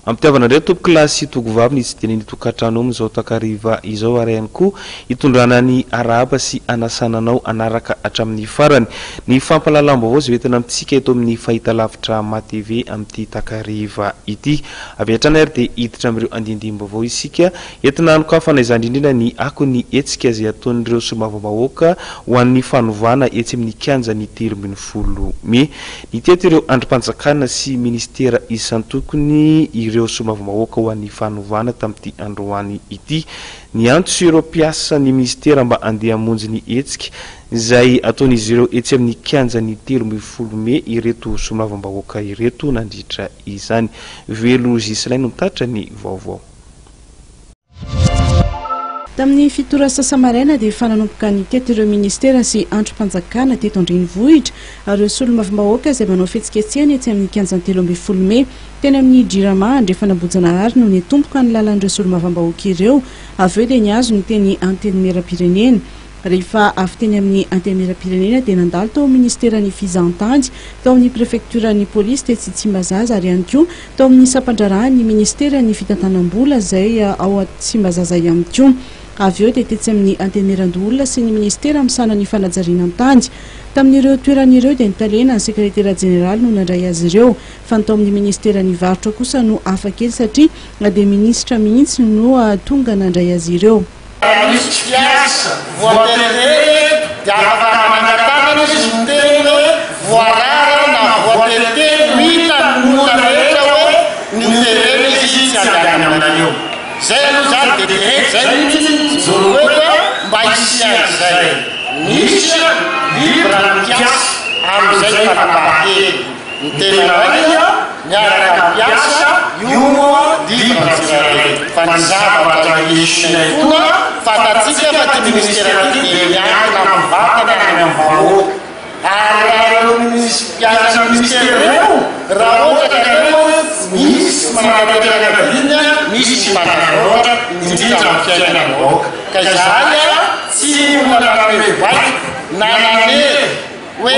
Amtiavana ndray tompoko kilasy togovavy ny tsy dia nitokatrano amin'izao takariva izao ary ihany koa hitondrana ny arahaba sy anasananao anaraka hatramin'ny farany. Ny fampalalam-baovao izay entina amintsika eto amin'ny fahitalavitra matv amin'ity takariva ity. Avy hatrany ary dia hiditra amin'ireo andindim-baovao isika entina hanokafana izany indrindra ny akon'ny hetsika izay ataon'ireo solombavambahoaka ho an'ny fanovana etsy amin'ny kianjan'ny 20 Mey. Nitety ireo andrim-panjakana sy ministera isa-tokony ireo solombavambahoaka ho an'ny fanovana tamin'ity androany ity. Niantso ireo mpiasan'ny ministera mba handeha hamonjy ny hetsika izay ataon'izy ireo etsy amin'ny kianjan'ny 20 Mey ireto solombavambahoaka ireto nandritra izany. Velo Zislay no mitatra ny vaovao. Tamin'ny fitora sasamaraina dia fananomboka nitety ireo ministera sy andrim-panjakana teto andrenivohitra ary ireo solombavambahoaka izay manao fetsiketsehana etsy amin'ny kianjan'ny 20 Mey teny amin'ny jirama andrefa nabojanaary no ny tompoka ny lalan'ireo solombavambahoaka ireo. Avy eo dia niazo ny teny antenimieram-pirenena. Rehefa avy teny amin'ny antenimieram-pirenena dia nandalo tao ministeran'ny fizahantany, tao amin'ny prefekturan'ny polisy tetsy Tsimbazaza ary ihany koa tao amin'ny sampandrarahan'ny ministeran'ny fitantanam-bola izay ao Tsimbazaza ihany koa. Avy eo dia tetsy amin'ny antenimiran-dolona sy ny ministera misana ny fanajarinan-tany. Tamin'ireo toeran'ireo dia nitalena ny sekretera jeneraly no nandray azy ireo, fa ny tao amin'ny ministeran'ny varotra kosa no hafa kely satria na dia minisitra mihitsy no tonga nandray azy ireo. Misy piasa voatery dia afaka manatana izy miteny hoe voarara na voatery hita nona rehetra hoe nitereny izy tsy andany aminareo. Zay aloha zany dia direct zay mihitsy zoro hoe mba hisian'izay misy libra ny piasa amin'izay fanapahakely ny tena raia miaraka piasa io moa libra tsirairay fa ny zavatra isinay koa fatatsika fa ty ministera ty dia miankina amin'ny vatana any amin'ny vahoaka ary raha misy piasa ministera reo raha ohatra ka reo misy manarateraka vinya misy tsy manarora indrindra amin'ny fiainana vahoaka ka izany tsy olana hoe baika na nanery hoe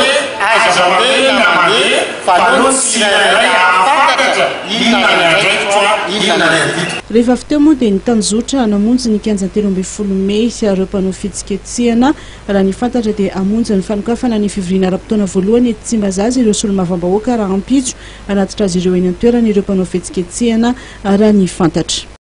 aza mandeha na mandeha fa no tsy rairay afantatra inona ndraikitra inona ndraikitra. Rehefa avy teo moa dia nitanjotra namonjy ny kianjan'ny 20 Mey sy ireo mpanao fetsiketsehana. Raha ny fantatra dia hamonjy ny fanokafana ny fivoriana ara-potoana voalohany eto Tsimbazaza ireo solombavambahoaka raha ampitso anatitra azy ireo eny an-toerana ireo mpanao fetsiketsehana raha ny fantatra.